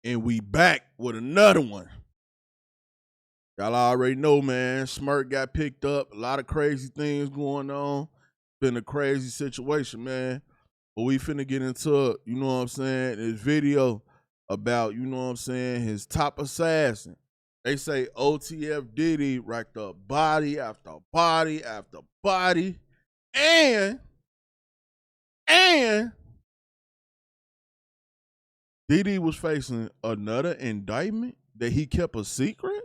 And we back with another one. Y'all already know, man. Smirk got picked up. A lot of crazy things going on. Been a crazy situation, man. But we finna get into, you know what I'm saying, this video about, you know what I'm saying, his top assassin. They say OTF Dede racked up body after body after body. And Dede was facing another indictment that he kept a secret?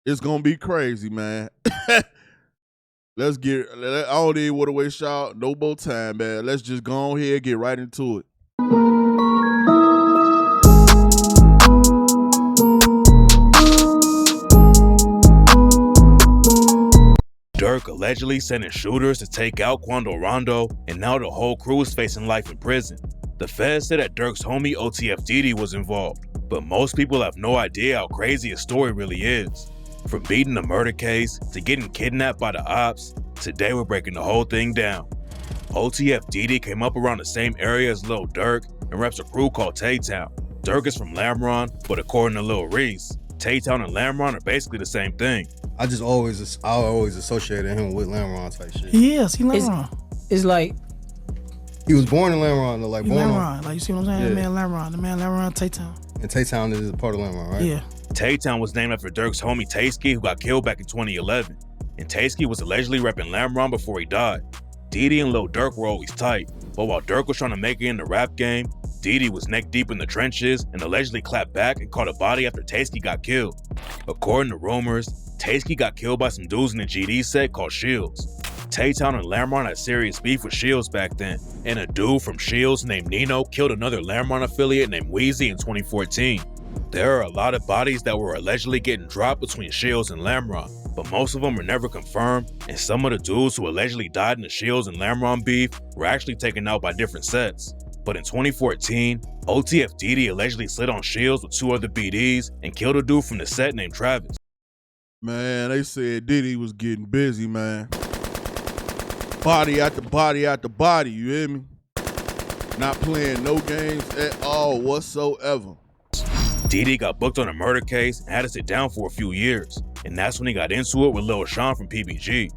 It's gonna be crazy, man. I don't even want to waste y'all no more time, man. Let's just go on here and get right into it. Durk allegedly sending shooters to take out Quando Rondo, and now the whole crew is facing life in prison. The feds said that Durk's homie OTF Dede was involved, but most people have no idea how crazy his story really is. From beating a murder case to getting kidnapped by the ops, today we're breaking the whole thing down. OTF Dede came up around the same area as Lil Durk and reps a crew called Tay-Town. Durk is from Lamron, but according to Lil Reese, Tay-Town and Lamron are basically the same thing. I always associated him with Lamron type shit. He Lamron. It's like he was born in Lamron, though, like born Lamron. Like, you see what I'm saying? Yeah. The man Lamron, Tay-Town. And Tay-Town is a part of Lamron, right? Yeah. Tay-Town was named after Durk's homie Taysky, who got killed back in 2011. And Taysky was allegedly repping Lamron before he died. Dede and Lil Durk were always tight, but while Durk was trying to make it in the rap game, Dede was neck deep in the trenches and allegedly clapped back and caught a body after Taysky got killed. According to rumors, Taysky got killed by some dudes in the GD set called Shields. Tay-Town and Lamron had serious beef with Shields back then, and a dude from Shields named Nino killed another Lamron affiliate named Wheezy in 2014. There are a lot of bodies that were allegedly getting dropped between Shields and Lamron, but most of them were never confirmed, and some of the dudes who allegedly died in the Shields and Lamron beef were actually taken out by different sets. But in 2014, OTF Dede allegedly slid on Shields with 2 other BDs and killed a dude from the set named Travis. Man, they said Diddy was getting busy, man. Body after body after body, you hear me? Not playing no games at all whatsoever. Dede got booked on a murder case and had to sit down for a few years, and that's when he got into it with Lil Sean from PBG.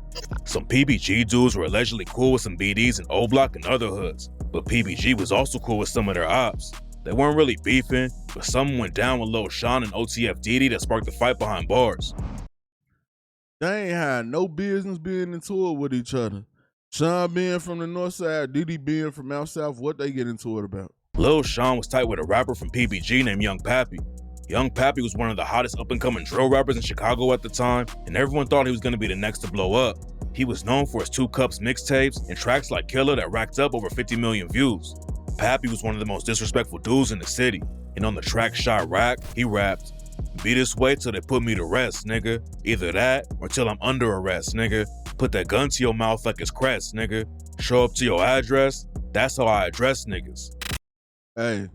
Some PBG dudes were allegedly cool with some BDs in O Block and other hoods, but PBG was also cool with some of their ops. They weren't really beefing, but something went down with Lil Sean and OTF Dede that sparked the fight behind bars. They ain't had no business being into it with each other. Sean being from the north side, Dede being from out south, what they get into it about? Lil Sean was tight with a rapper from PBG named Young Pappy. Young Pappy was one of the hottest up-and-coming drill rappers in Chicago at the time, and everyone thought he was going to be the next to blow up. He was known for his 2 Cups mixtapes and tracks like Killer that racked up over 50 million views. Pappy was one of the most disrespectful dudes in the city, and on the track Shot Rack, he rapped, "Be this way till they put me to rest, nigga. Either that or till I'm under arrest, nigga. Put that gun to your mouth like it's crest, nigga. Show up to your address, that's how I address niggas." Hey,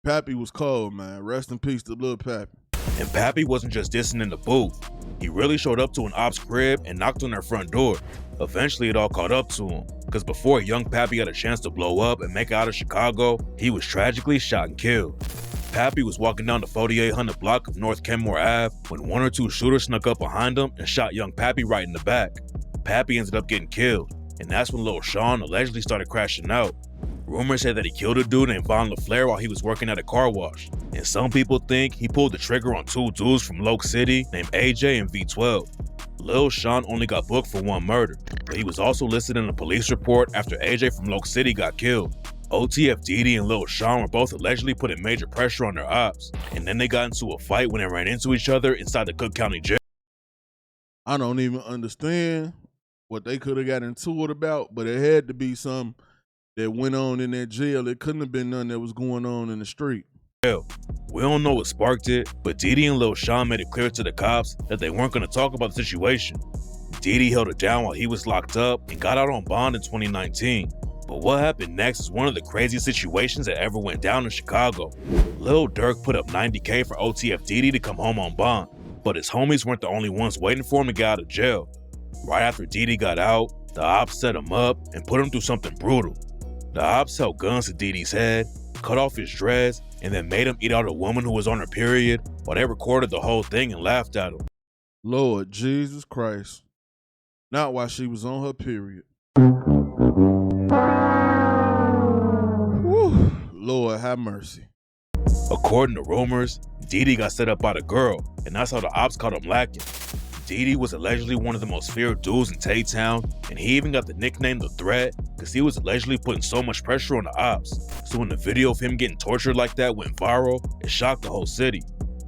Pappy was cold, man. Rest in peace to Lil Pappy. And Pappy wasn't just dissing in the booth. He really showed up to an op's crib and knocked on their front door. Eventually it all caught up to him, because before Young Pappy had a chance to blow up and make it out of Chicago, he was tragically shot and killed. Pappy was walking down the 4800 block of North Kenmore Ave when 1 or 2 shooters snuck up behind him and shot Young Pappy right in the back. Pappy ended up getting killed, and that's when Lil Sean allegedly started crashing out. Rumors said that he killed a dude named Von LaFleur while he was working at a car wash, and some people think he pulled the trigger on 2 dudes from Loke City named AJ and V12. Lil Sean only got booked for 1 murder, but he was also listed in a police report after AJ from Loke City got killed. OTF Dede and Lil Sean were both allegedly putting major pressure on their ops, and then they got into a fight when they ran into each other inside the Cook County jail. I don't even understand what they could have got into it about, but it had to be something that went on in that jail. It couldn't have been nothing that was going on in the street. We don't know what sparked it, but Dede and Lil Sean made it clear to the cops that they weren't going to talk about the situation. Dede held it down while he was locked up and got out on bond in 2019. But what happened next is one of the craziest situations that ever went down in Chicago. Lil Durk put up $90K for OTF Dede to come home on bond, but his homies weren't the only ones waiting for him to get out of jail. Right after Dede got out, the ops set him up and put him through something brutal. The ops held guns to Dede's head, cut off his dreads, and then made him eat out a woman who was on her period while they recorded the whole thing and laughed at him. Lord Jesus Christ. Not while she was on her period. Whew. Lord have mercy. According to rumors, Dede got set up by the girl, and that's how the ops caught him lacking. Dede was allegedly one of the most feared dudes in Tay-Town, and he even got the nickname The Threat because he was allegedly putting so much pressure on the ops. So when the video of him getting tortured like that went viral, it shocked the whole city.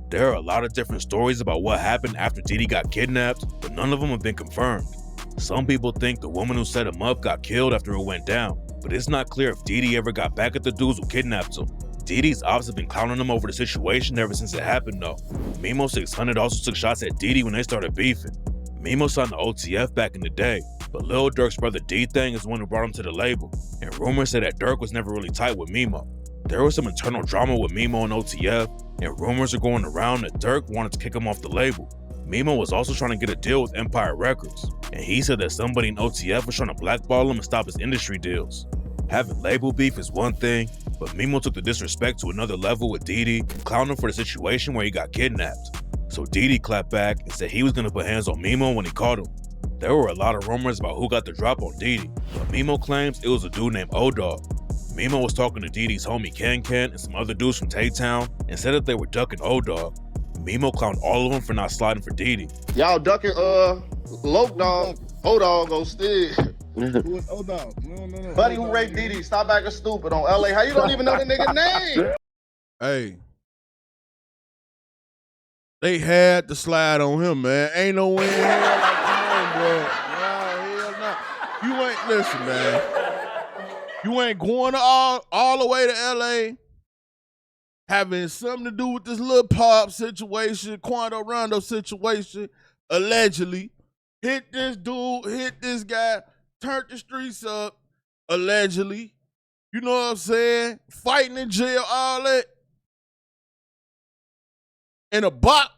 There are a lot of different stories about what happened after Dede got kidnapped, but none of them have been confirmed. Some people think the woman who set him up got killed after it went down, but it's not clear if Dede ever got back at the dudes who kidnapped him. Dede's ops have been clowning him over the situation ever since it happened though. Mimo 600 also took shots at Dede when they started beefing. Mimo signed the OTF back in the day, but Lil Durk's brother D-Thing is the one who brought him to the label, and rumors say that Durk was never really tight with Mimo. There was some internal drama with Mimo and OTF, and rumors are going around that Durk wanted to kick him off the label. Mimo was also trying to get a deal with Empire Records, and he said that somebody in OTF was trying to blackball him and stop his industry deals. Having label beef is one thing, but Mimo took the disrespect to another level with Dede and clowned him for the situation where he got kidnapped. So Dede clapped back and said he was going to put hands on Mimo when he caught him. There were a lot of rumors about who got the drop on Dede, but Mimo claims it was a dude named O-Dog. Mimo was talking to Dede's homie Ken and some other dudes from Tay-Town and said that they were ducking O-Dog. Mimo clowned all of them for not sliding for Dede. Y'all ducking Loke Dog, O-Dog go still. Who is O-Dog? No. Buddy who raped Dede, stop acting stupid on LA. How you don't even know the nigga name? Hey. They had to slide on him, man. Ain't no way in hell like, come on, bro. Nah, hell nah. You ain't, listen, man. You ain't going all the way to LA, having something to do with this Lil Pop situation, Quando Rondo situation, allegedly. Hit this dude, hit this guy, turned the streets up, allegedly. You know what I'm saying? Fighting in jail, all that. And a bot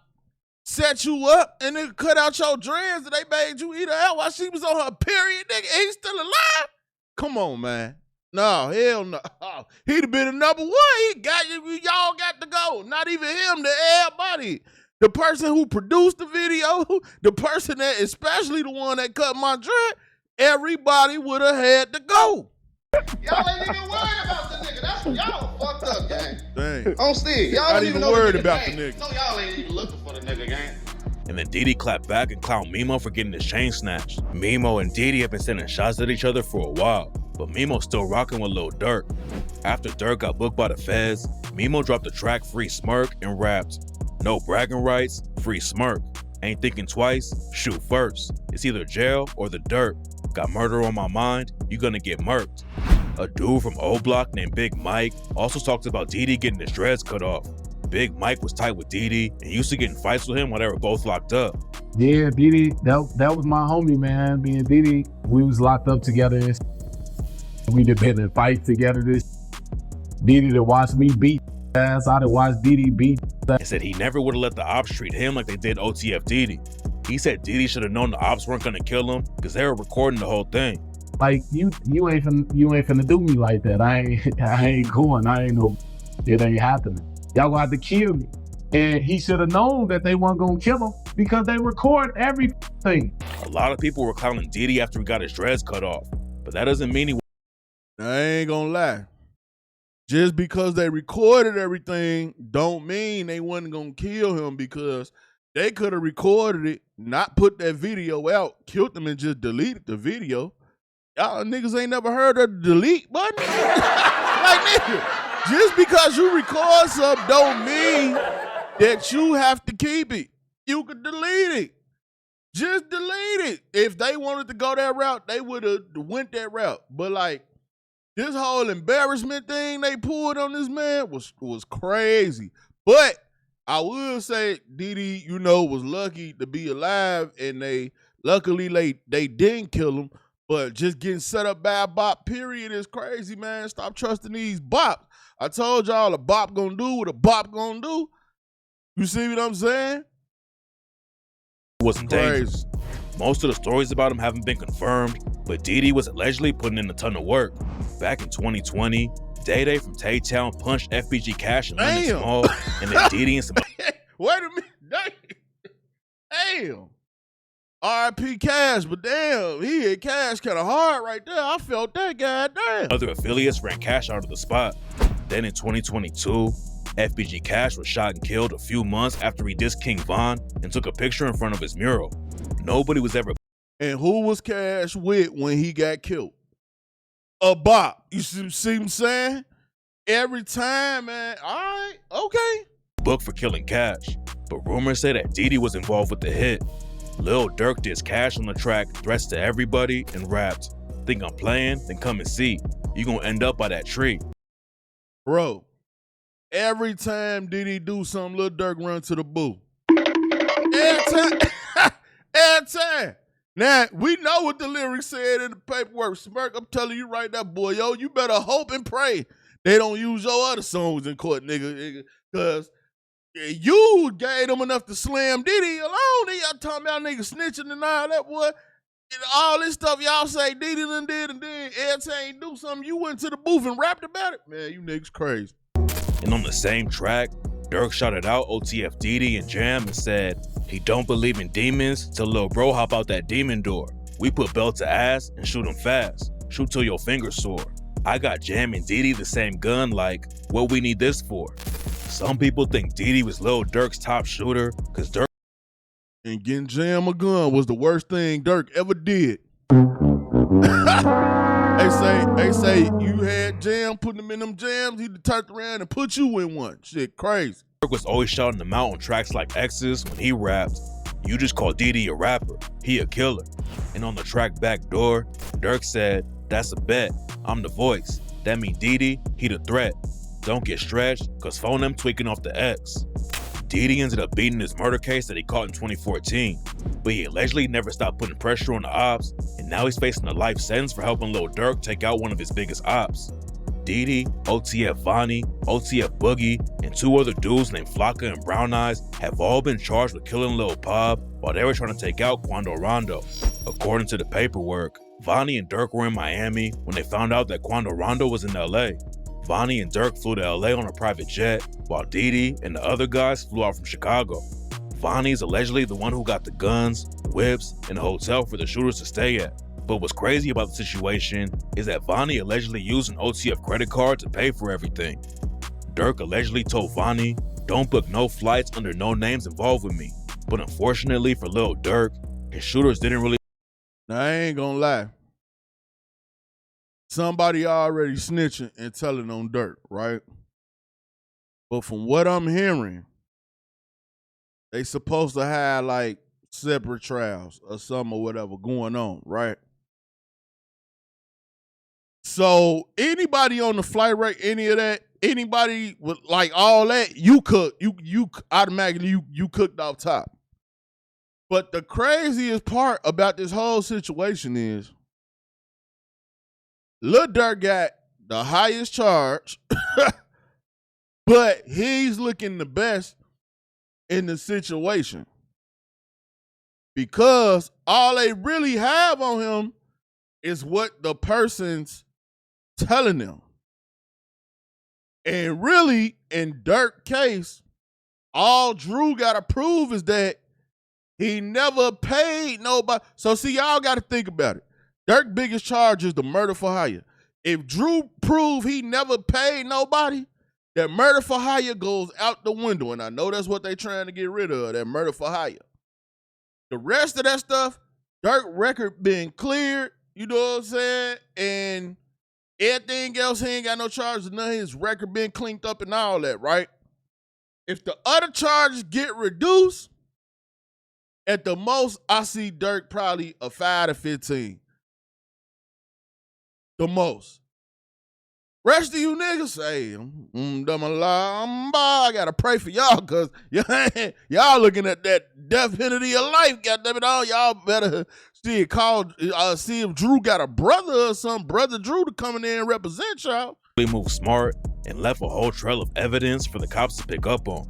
set you up and then cut out your dreads and they made you eat her out while she was on her period, nigga. He's still alive? Come on, man. No, hell no. He'd have been the number one. He got you. Y'all got to go. Not even him, the everybody. The person who produced the video, the person that, especially the one that cut my dread, everybody would have had to go. Y'all ain't even worried about the nigga. That's what y'all fucked up, gang. Dang. On Steve, y'all Not don't even know worried the about the name. nigga. No, y'all ain't even looking for the nigga, gang. And then Dede clapped back and clowned Mimo for getting his chain snatched. Mimo and Dede have been sending shots at each other for a while, but Mimo's still rocking with Lil Durk. After Durk got booked by the feds, Mimo dropped the track Free Smirk and rapped, "No bragging rights, free smirk. Ain't thinking twice, shoot first. It's either jail or the dirt. Got murder on my mind, you gonna get murked." A dude from O Block named Big Mike also talks about Dede getting his dreads cut off. Big Mike was tight with Dede and used to get in fights with him while they were both locked up. Yeah, Dede, that was my homie, man. Me and Dede, we was locked up together. We done been in fights together. Dede to watch me beat ass. I done watch Dede beat. And said he never would have let the ops treat him like they did OTF Dede. He said Dede should have known the ops weren't gonna kill him because they were recording the whole thing. Like you ain't finna do me like that. I ain't going. It ain't happening. Y'all gonna have to kill me. And he should have known that they weren't gonna kill him because they record everything. A lot of people were clowning Dede after he got his dreads cut off, but that doesn't mean he. I ain't gonna lie. Just because they recorded everything don't mean they wasn't gonna kill him, because they could have recorded it, not put that video out, killed them and just deleted the video. Y'all niggas ain't never heard of the delete button? Like, nigga, just because you record something don't mean that you have to keep it. You could delete it. Just delete it. If they wanted to go that route, they would have went that route. But like, this whole embarrassment thing they pulled on this man was crazy. But I will say Dede, was lucky to be alive, and luckily they didn't kill him. But just getting set up by a bop, period, is crazy, man. Stop trusting these bops. I told y'all a bop gonna do what a bop gonna do. You see what I'm saying? Wasn't dangerous. Most of the stories about him haven't been confirmed, but Dede was allegedly putting in a ton of work. Back in 2020, Dede from Tay-Town punched FBG Cash in London Damn. Small, and then Dede and some Wait a minute. Damn. R.I.P. Cash, but damn, he hit Cash kind of hard right there. I felt that, goddamn. other affiliates ran Cash out of the spot. Then in 2022, FBG Cash was shot and killed a few months after he dissed King Von and took a picture in front of his mural. Nobody was ever And who was Cash with when he got killed? A bop. You see what I'm saying? Every time, man. All right, okay. booked for killing Cash, but rumors say that Dede was involved with the hit. Lil Durk dissed Cash on the track, threats to everybody, and rapped, "Think I'm playing? Then come and see. You gonna end up by that tree." Bro, every time Diddy do something, Lil Durk run to the boo. Every time. Every time. Now, we know what the lyrics said in the paperwork. Smirk, I'm telling you right now, boy, yo, you better hope and pray they don't use your other songs in court, nigga. Because you gave them enough to slam Diddy alone. Then y'all talking about niggas snitching and all that, boy. And all this stuff y'all say Diddy done did, and then every time you do something, you went to the booth and rapped about it. Man, you niggas crazy. And on the same track, Durk shouted out OTF Dede and Jam and said, "He don't believe in demons till Lil Bro hop out that demon door. We put belt to ass and shoot him fast. Shoot till your fingers sore. I got Jam and Dede the same gun, like, what we need this for?" Some people think Dede was Lil Durk's top shooter because Durk And getting Jam a gun was the worst thing Durk ever did. They say you had Jam, putting him in them jams, he turned around and put you in one. Shit crazy. was always shouting him out on tracks like X's when he rapped, "You just call Dede a rapper, he a killer." And on the track Backdoor, Durk said, "That's a bet, I'm the voice. That mean Dede, he the threat. Don't get stretched, cause phone them tweaking off the X." Dede ended up beating his murder case that he caught in 2014, but he allegedly never stopped putting pressure on the ops, and now he's facing a life sentence for helping Lil Durk take out one of his biggest ops. Dede, OTF Vonnie, OTF Boogie, and two other dudes named Flocka and Brown Eyes have all been charged with killing Lil Pub while they were trying to take out Quando Rondo. According to the paperwork, Vonnie and Durk were in Miami when they found out that Quando Rondo was in LA. Vonnie and Durk flew to LA on a private jet, while Dede and the other guys flew out from Chicago. Vonnie is allegedly the one who got the guns, whips, and a hotel for the shooters to stay at. But what's crazy about the situation is that Vonnie allegedly used an OTF credit card to pay for everything. Durk allegedly told Vonnie, "Don't book no flights under no names involved with me." But unfortunately for Lil Durk, his shooters didn't really. Now, I ain't gonna lie. Somebody already snitching and telling on Durk, right? But from what I'm hearing, they supposed to have like separate trials or something or whatever going on, right? So anybody on the flight rate, any of that, anybody with like all that, you cook, you automatically you cooked off top. But the craziest part about this whole situation is Lil Durk got the highest charge, but he's looking the best in the situation because all they really have on him is what the person's telling them. And really, in Durk's case, all Drew got to prove is that he never paid nobody. So see, y'all got to think about it. Durk's biggest charge is the murder for hire. If Drew prove he never paid nobody, that murder for hire goes out the window. And I know that's what they trying to get rid of, that murder for hire. The rest of that stuff, Durk record being cleared, you know what I'm saying? And everything else, he ain't got no charges, none of his record been cleaned up and all that, right? If the other charges get reduced, at the most, I see Durk probably a 5 to 15. The most. Rest of you niggas say, I gotta pray for y'all because y'all looking at that death penalty of life. Goddammit, all y'all better see if Drew got a brother or some brother Drew to come in there and represent y'all. They moved smart and left a whole trail of evidence for the cops to pick up on.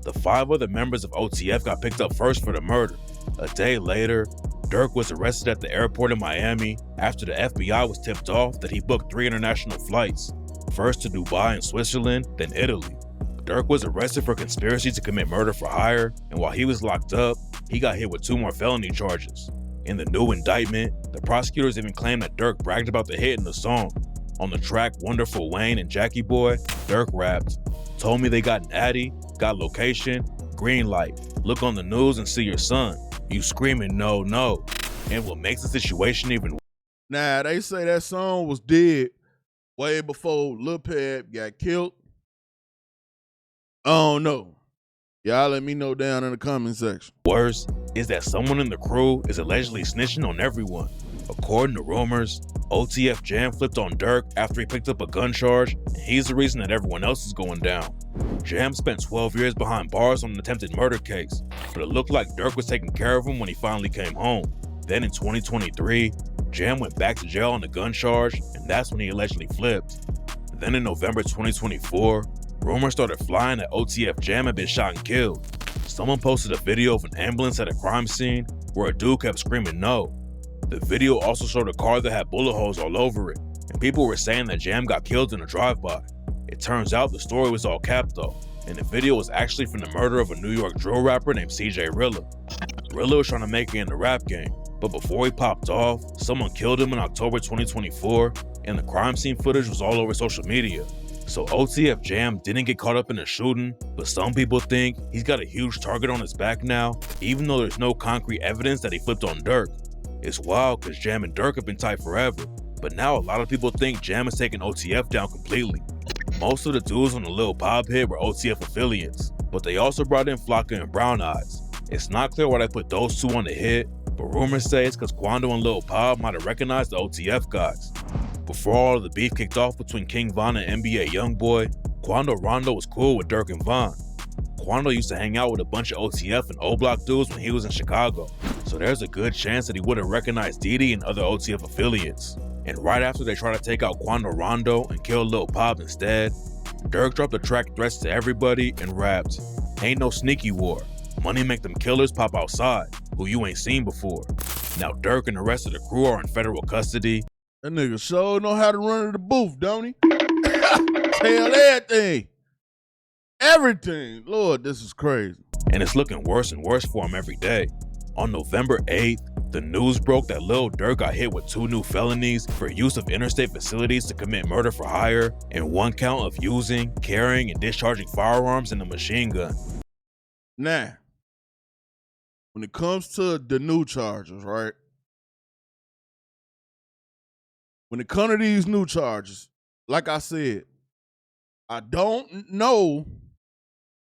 The 5 other members of OTF got picked up first for the murder. A day later, Durk was arrested at the airport in Miami after the FBI was tipped off that he booked 3 international flights, first to Dubai and Switzerland, then Italy. Durk was arrested for conspiracy to commit murder for hire, and while he was locked up, he got hit with 2 more felony charges. In the new indictment, the prosecutors even claimed that Durk bragged about the hit in the song. On the track Wonderful Wayne and Jackie Boy, Durk rapped, "Told me they got an Addy, got location, green light, look on the news and see your son. You screaming no, no." And what makes the situation even worse. Nah, they say that song was dead way before Lil Pep got killed. I don't know. Y'all let me know down in the comment section. Worse is that someone in the crew is allegedly snitching on everyone. According to rumors, OTF Jam flipped on Durk after he picked up a gun charge, and he's the reason that everyone else is going down. Jam spent 12 years behind bars on an attempted murder case, but it looked like Durk was taking care of him when he finally came home. Then in 2023, Jam went back to jail on a gun charge, and that's when he allegedly flipped. Then in November 2024, rumors started flying that OTF Jam had been shot and killed. Someone posted a video of an ambulance at a crime scene where a dude kept screaming no. The video also showed a car that had bullet holes all over it, and people were saying that Jam got killed in a drive-by. It turns out the story was all capped though, and the video was actually from the murder of a New York drill rapper named CJ Rilla. Rilla was trying to make it in the rap game, but before he popped off, someone killed him in October 2024, and the crime scene footage was all over social media. So OTF Jam didn't get caught up in a shooting, but some people think he's got a huge target on his back now, even though there's no concrete evidence that he flipped on Durk. It's wild because Jam and Durk have been tight forever, but now a lot of people think Jam is taking OTF down completely. Most of the dudes on the Lil Pop hit were OTF affiliates, but they also brought in Flocka and Brown Eyes. It's not clear why they put those two on the hit, but rumors say it's because Quando and Lil Pop might have recognized the OTF guys. Before all of the beef kicked off between King Von and NBA Youngboy, Quando Rondo was cool with Durk and Von. Quando used to hang out with a bunch of OTF and O-Block dudes when he was in Chicago, so there's a good chance that he would have recognized Dede and other OTF affiliates. And right after they tried to take out Quando Rondo and kill Lil Pop instead, Durk dropped the track Threats to Everybody and rapped, "Ain't no sneaky war. Money make them killers pop outside, who you ain't seen before." Now Durk and the rest of the crew are in federal custody. That nigga sure know how to run in the booth, don't he? Tell everything. Everything. Lord, this is crazy. And it's looking worse and worse for him every day. On November 8th, the news broke that Lil Durk got hit with 2 new felonies for use of interstate facilities to commit murder for hire and 1 count of using, carrying, and discharging firearms and a machine gun. Now, when it comes to the new charges, right? When it comes to these new charges, like I said, I don't know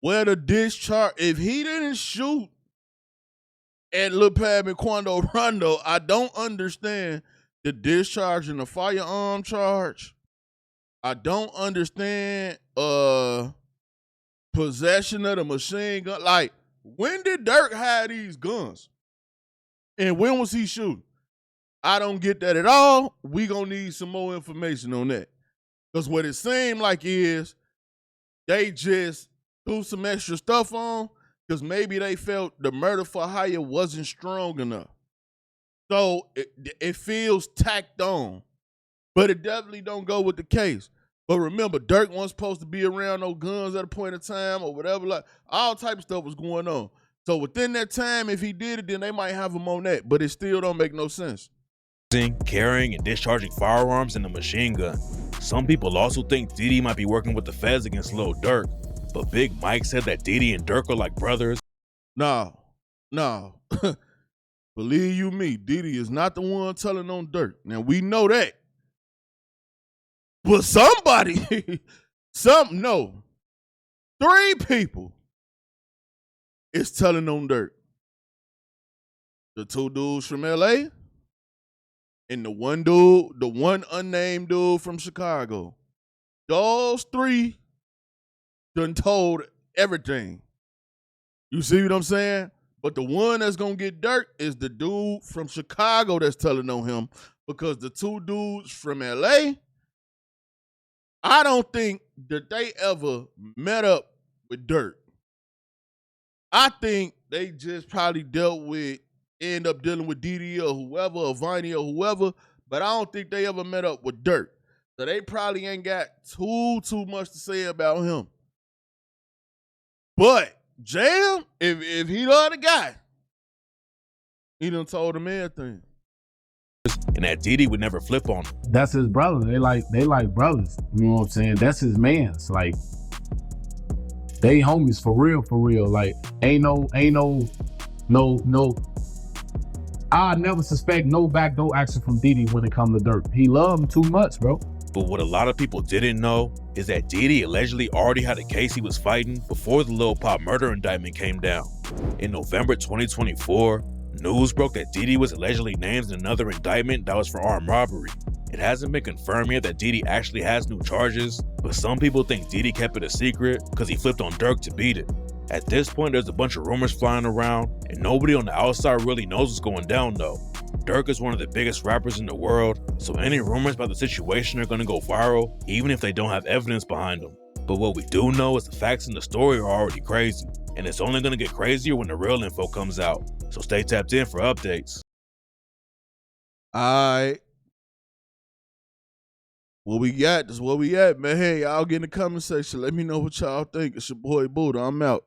where the discharge, if he didn't shoot at Lil Pab and Quando Rondo, I don't understand the discharge and the firearm charge. I don't understand possession of the machine gun. Like, when did Durk have these guns? And when was he shooting? I don't get that at all. We gonna need some more information on that. Because what it seemed like is they just threw some extra stuff on because maybe they felt the murder for hire wasn't strong enough. So it feels tacked on. But it definitely don't go with the case. But remember, Durk wasn't supposed to be around no guns at a point in time or whatever. Like, all type of stuff was going on. So within that time, if he did it, then they might have him on that. But it still don't make no sense. Carrying and discharging firearms and a machine gun. Some people also think Dede might be working with the feds against Lil Durk, but Big Mike said that Dede and Durk are like brothers. No. Believe you me, Dede is not the one telling on Durk. Now, we know that. But somebody, 3 people is telling on Durk. The 2 dudes from LA and the one unnamed dude from Chicago. Those 3 done told everything. You see what I'm saying? But the one that's gonna get Durk is the dude from Chicago that's telling on him, because the 2 dudes from LA, I don't think that they ever met up with Durk. I think they just probably dealt with end up dealing with Dede or whoever, or Viney or whoever, but I don't think they ever met up with Durk. So they probably ain't got too much to say about him. But Jam, if he the other guy, he done told him everything. And that Dede would never flip on him. That's his brother. They like brothers. You know what I'm saying? That's his man's. Like, they homies for real. Like, ain't no. I never suspect no backdoor action from Dede when it comes to Durk. He love him too much, bro. But what a lot of people didn't know is that Dede allegedly already had a case he was fighting before the Lil Pop murder indictment came down. In November 2024, news broke that Dede was allegedly named in another indictment that was for armed robbery. It hasn't been confirmed yet that Dede actually has new charges, but some people think Dede kept it a secret because he flipped on Durk to beat it. At this point, there's a bunch of rumors flying around, and nobody on the outside really knows what's going down though. Durk is one of the biggest rappers in the world, so any rumors about the situation are going to go viral, even if they don't have evidence behind them. But what we do know is the facts in the story are already crazy, and it's only going to get crazier when the real info comes out. So stay tapped in for updates. All right. What we got is what we at, man. Hey, y'all get in the comment section. Let me know what y'all think. It's your boy Buddha. I'm out.